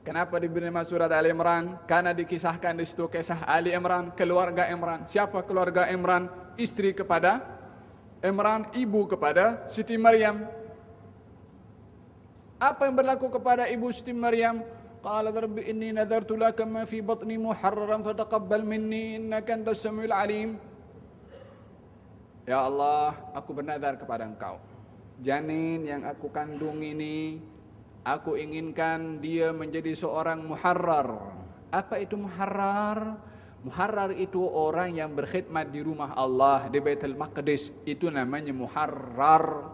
Kenapa diberi nama surat Ali Imran? Karena dikisahkan di situ kisah Ali Imran, keluarga Imran. Siapa keluarga Imran? Istri kepada Imran, ibu kepada Siti Maryam. Apa yang berlaku kepada ibu Siti Maryam? Qalat rabbi inni nadartu laka ma fi batni muharraran fataqabbal minni innaka antas samiul alim. Ya Allah, aku bernadar kepada Engkau. Janin yang aku kandung ini, aku inginkan dia menjadi seorang muharrar. Apa itu muharrar? Muharrar itu orang yang berkhidmat di rumah Allah, di Baitul Maqdis. Itu namanya muharrar.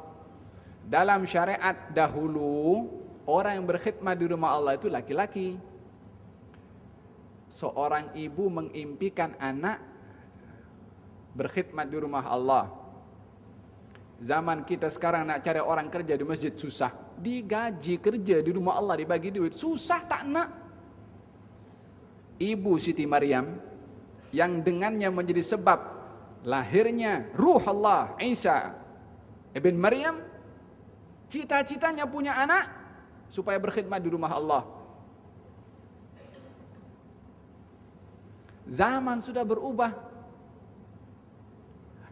Dalam syariat dahulu, orang yang berkhidmat di rumah Allah itu laki-laki. Seorang ibu mengimpikan anak berkhidmat di rumah Allah. Zaman kita sekarang nak cari orang kerja di masjid susah. Digaji kerja di rumah Allah, dibagi duit, susah tak nak. Ibu Siti Maryam yang dengannya menjadi sebab lahirnya Ruh Allah Isa ibn Maryam, cita-citanya punya anak supaya berkhidmat di rumah Allah. Zaman sudah berubah.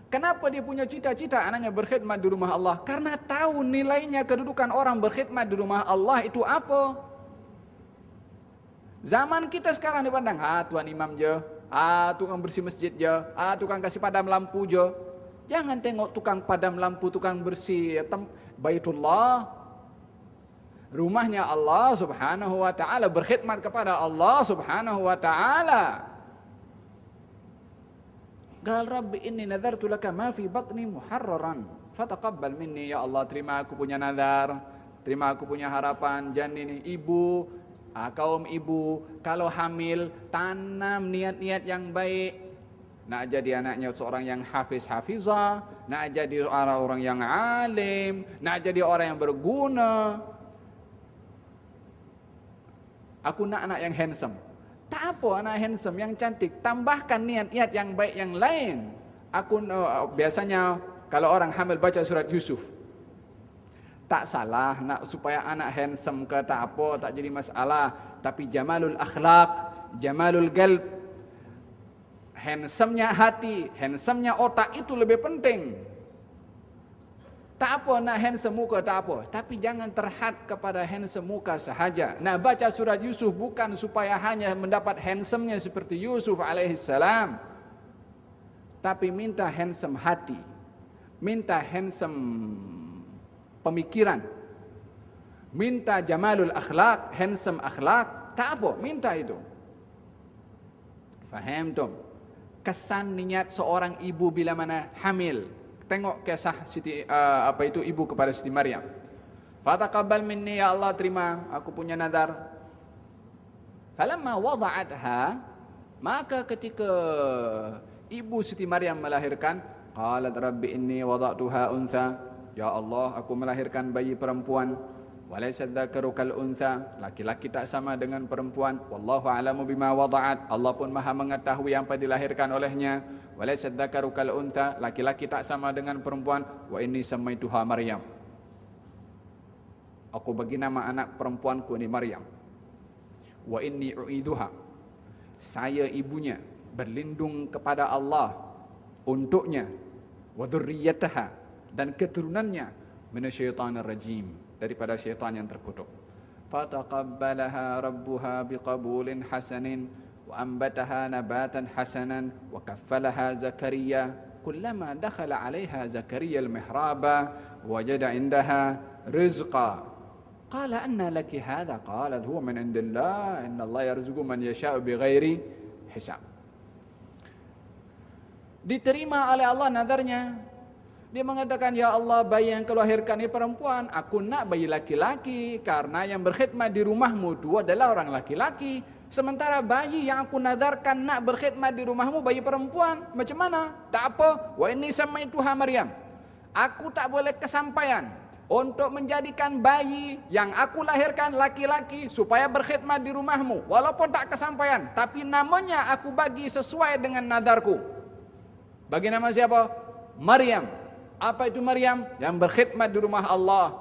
Kenapa dia punya cita-cita anaknya berkhidmat di rumah Allah? Karena tahu nilainya kedudukan orang berkhidmat di rumah Allah itu apa. Zaman kita sekarang dipandang, tuan imam je, tukang bersih masjid je, tukang kasih padam lampu je. Jangan tengok tukang padam lampu, tukang bersih Baitullah, rumahnya Allah subhanahu wa ta'ala, berkhidmat kepada Allah subhanahu wa ta'ala. Qal rabbi inni nadartu laka ma fi batni muharraran fataqabbal minni. Ya Allah, terima aku punya nazar, terima aku punya harapan. Janin ibu, kaum ibu kalau hamil tanam niat-niat yang baik. Nak jadi anaknya seorang yang hafizah, nak jadi orang yang alim, nak jadi orang yang berguna. Aku nak anak yang handsome. Tak apa anak handsome yang cantik, tambahkan niat-niat yang baik yang lain. Aku biasanya kalau orang hamil baca surat Yusuf, tak salah nak supaya anak handsome ke tak apa, tak jadi masalah. Tapi jamalul akhlak, jamalul qalb, handsome-nya hati, handsome-nya otak itu lebih penting. Tak apa nak handsome muka, tak apa. Tapi jangan terhad kepada handsome muka sahaja. Nah, baca surat Yusuf bukan supaya hanya mendapat handsome-nya seperti Yusuf alaihissalam. Tapi minta handsome hati. Minta handsome pemikiran. Minta jamalul akhlak, handsome akhlak. Tak apa, minta itu. Faham tuh? Kesan niat seorang ibu bila mana hamil. Tengok kisah ibu kepada Siti Maryam. Fataqabbal minni, ya Allah terima aku punya nadar. Falamma wada'atha, maka ketika ibu Siti Maryam melahirkan, qalat rabbi inni wada'tuha untha. Ya Allah, aku melahirkan bayi perempuan. Walaysa dzakaru kal untha, laki-laki tak sama dengan perempuan. Wallahu a'lamu bima wada'at, Allah pun maha mengetahui apa dilahirkan olehnya. Walaysa dzakaru kal untha, laki-laki tak sama dengan perempuan. Wa inni samaituha Maryam, aku bagi nama anak perempuanku ini Maryam. Wa inni u'iduha, saya ibunya berlindung kepada Allah untuknya. Wa dzurriyyataha, dan keturunannya, minasyaitonir rajim, daripada syaitan yang terkutuk. Fataqabbalaha rabbuha biqabulin hasanin wa ambataha nabatan hasanan wa kaffalaha Zakaria. Kullama dakhala 'alaiha Zakaria al-mihraba wajada 'indaha rizqa. Qala anna laki hadha? Qalat huwa min 'indillah, inna Allah yarzuqu man yasha'u bighairi hisab. Diterima oleh Allah nadarnya. Dia mengatakan, ya Allah, bayi yang kau lahirkan ini perempuan, aku nak bayi laki-laki, karena yang berkhidmat di rumahmu itu adalah orang laki-laki. Sementara bayi yang aku nadarkan nak berkhidmat di rumahmu bayi perempuan, macam mana? Tak apa, wa inni samaituha Maryam. Aku tak boleh kesampaian untuk menjadikan bayi yang aku lahirkan laki-laki supaya berkhidmat di rumahmu. Walaupun tak kesampaian, tapi namanya aku bagi sesuai dengan nadarku. Bagi nama siapa? Maryam. Apa itu Maryam? Yang berkhidmat di rumah Allah,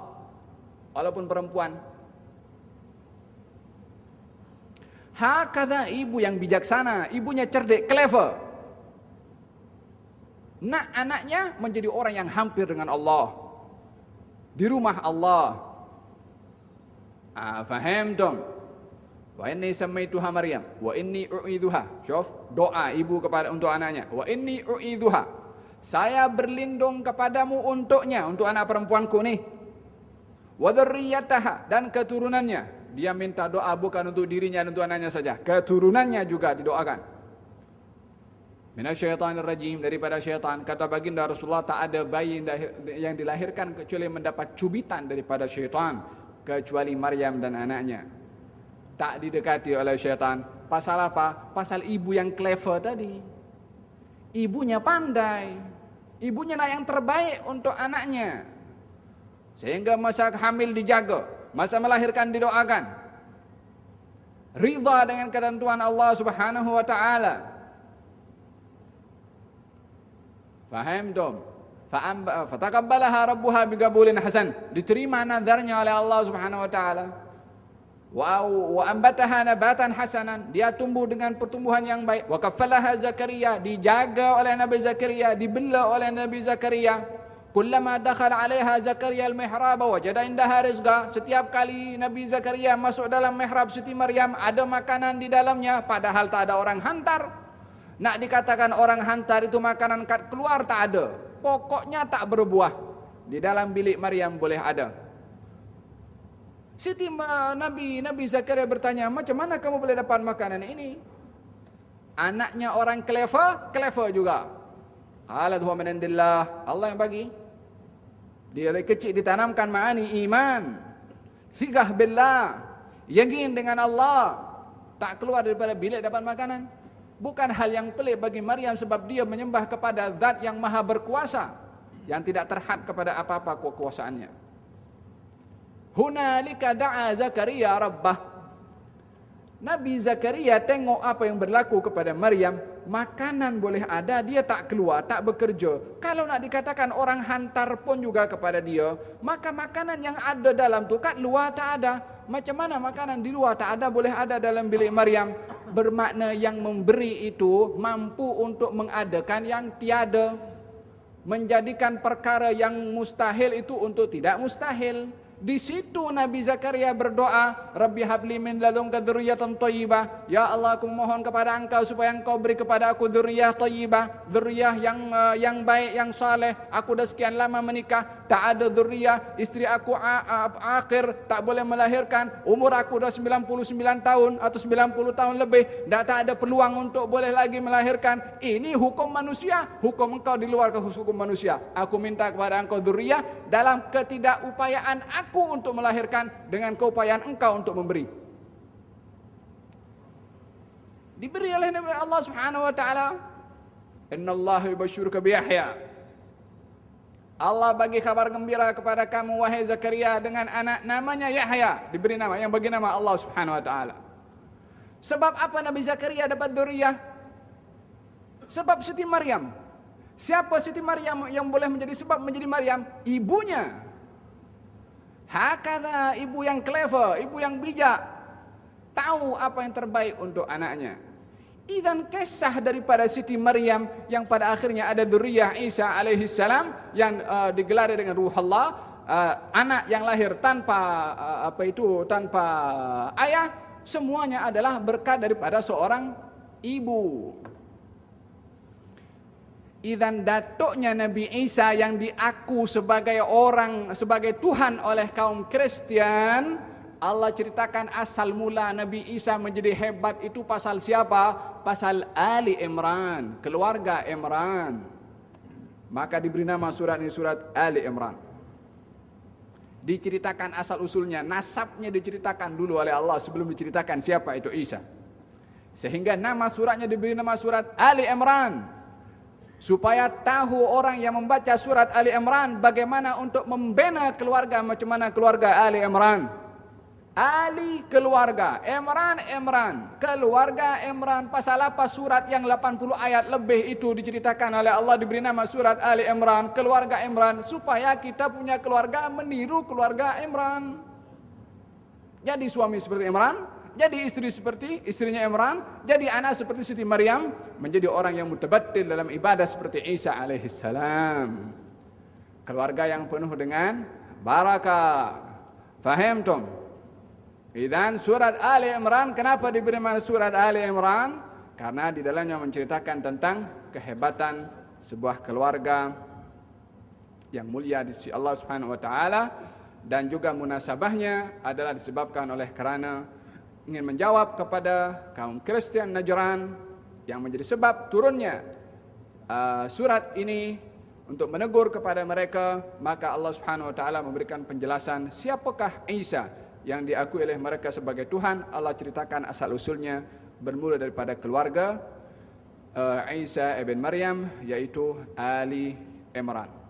walaupun perempuan. Hakadha ibu yang bijaksana, ibunya cerdik, clever. Nak anaknya menjadi orang yang hampir dengan Allah. Di rumah Allah. Faham dong? Wa inni samaituha Maryam wa inni u'idzuha. Syuf, doa ibu kepada untuk anaknya. Wa inni u'idzuha. Saya berlindung kepadamu untuknya, untuk anak perempuanku nih. Wa dzurriyyataha, dan keturunannya. Dia minta doa bukan untuk dirinya dan untuk anaknya saja, keturunannya juga didoakan. Minasyaitonir rajim, daripada syaitan. Kata baginda Rasulullah, tak ada bayi yang dilahirkan kecuali mendapat cubitan daripada syaitan, kecuali Maryam dan anaknya. Tak didekati oleh syaitan. Pasal apa? Pasal ibu yang clever tadi. Ibunya pandai. Ibunya nak yang terbaik untuk anaknya. Sehingga masa hamil dijaga, masa melahirkan didoakan. Ridha dengan ketentuan Allah Subhanahu wa taala. Faham dong? Fataqabbalaha rabbuha biqabulin hasan. Diterima nadarnya oleh Allah Subhanahu wa taala. Wa ambataha nabatan hasanan. Dia tumbuh dengan pertumbuhan yang baik. Wa kaffalaha Zakaria, dijaga oleh Nabi Zakaria, dibela oleh Nabi Zakaria. Kullama dakhala 'alaiha Zakaria al-mihrab wajada indaha rizqa. Setiap kali Nabi Zakaria masuk dalam mihrab Siti Maryam, ada makanan di dalamnya, padahal tak ada orang hantar. Nak dikatakan orang hantar itu makanan keluar, tak ada. Pokoknya tak berbuah. Di dalam bilik Maryam boleh ada. Nabi Zakaria bertanya, macam mana kamu boleh dapat makanan ini? Anaknya orang clever juga. Qalat huwa min indillah, Allah yang bagi. Dia dari kecil ditanamkan ma'ani iman, thiqah billah, yakin dengan Allah. Tak keluar daripada bilik dapat makanan. Bukan hal yang pelik bagi Maryam, sebab dia menyembah kepada Zat yang maha berkuasa, yang tidak terhad kepada apa-apa kekuasaannya. Hunalika da'a Zakaria rabbah. Nabi Zakaria tengok apa yang berlaku kepada Maryam. Makanan boleh ada, dia tak keluar, tak bekerja. Kalau nak dikatakan orang hantar pun juga kepada dia, maka makanan yang ada dalam tu kat luar tak ada. Macam mana makanan di luar tak ada boleh ada dalam bilik Maryam? Bermakna yang memberi itu mampu untuk mengadakan yang tiada, menjadikan perkara yang mustahil itu untuk tidak mustahil. Di situ Nabi Zakaria berdoa, Rabbi habli min ladunka dzurriyyatan thayyibah. Ya Allah, aku mohon kepada Engkau supaya Engkau beri kepada aku dzurriyyah thayyibah, dzurriyyah yang baik, yang saleh. Aku dah sekian lama menikah, tak ada dzurriyyah. Isteri aku akhir, tak boleh melahirkan. Umur aku dah 99 tahun atau 90 tahun lebih, tak ada peluang untuk boleh lagi melahirkan. Ini hukum manusia, hukum Engkau di luar hukum manusia. Aku minta kepada Engkau dzurriyyah dalam ketidakupayaan aku untuk melahirkan, dengan keupayaan Engkau untuk memberi. Diberi oleh Nabi Allah Subhanahu wa taala. Innallaha yubashshiruka bi Yahya. Allah bagi kabar gembira kepada kamu wahai Zakaria dengan anak namanya Yahya. Diberi nama yang bagi nama Allah Subhanahu wa taala. Sebab apa Nabi Zakaria dapat dzurriyyah? Sebab Siti Maryam. Siapa Siti Maryam yang boleh menjadi sebab menjadi Maryam? Ibunya. Hakadha, ibu yang clever, ibu yang bijak, tahu apa yang terbaik untuk anaknya. Idzan kisah daripada Siti Maryam yang pada akhirnya ada dzurriyyah Isa alaihi salam yang digelari dengan Ruh Allah, anak yang lahir tanpa tanpa ayah, semuanya adalah berkat daripada seorang ibu. Idzan datuknya Nabi Isa yang diaku sebagai Tuhan oleh kaum Kristian, Allah ceritakan asal mula Nabi Isa menjadi hebat itu pasal siapa? Pasal Ali Imran, keluarga Imran. Maka diberi nama surat ini surat Ali Imran. Diceritakan asal usulnya, nasabnya diceritakan dulu oleh Allah sebelum diceritakan siapa itu Isa. Sehingga nama suratnya diberi nama surat Ali Imran. Supaya tahu orang yang membaca surat Ali Imran bagaimana untuk membina keluarga, macam mana keluarga Ali Imran. Ali keluarga, Imran keluarga Imran. Pasal apa surat yang 80 ayat lebih itu diceritakan oleh Allah diberi nama surat Ali Imran, keluarga Imran, supaya kita punya keluarga meniru keluarga Imran. Jadi suami seperti Imran, jadi istri seperti istrinya Imran, jadi anak seperti Siti Maryam, menjadi orang yang mutabattil dalam ibadah seperti Isa alaihissalam. Keluarga yang penuh dengan barakah. Fahimtum? Idan surat Ali Imran, kenapa diberi nama surat Ali Imran? Karena di dalamnya menceritakan tentang kehebatan sebuah keluarga yang mulia di sisi Allah Subhanahu wa taala, dan juga munasabahnya adalah disebabkan oleh karena ingin menjawab kepada kaum Kristen Najran yang menjadi sebab turunnya surat ini untuk menegur kepada mereka. Maka Allah Subhanahu wa taala memberikan penjelasan siapakah Isa yang diakui oleh mereka sebagai Tuhan. Allah ceritakan asal usulnya bermula daripada keluarga Isa ibn Maryam, yaitu Ali Imran.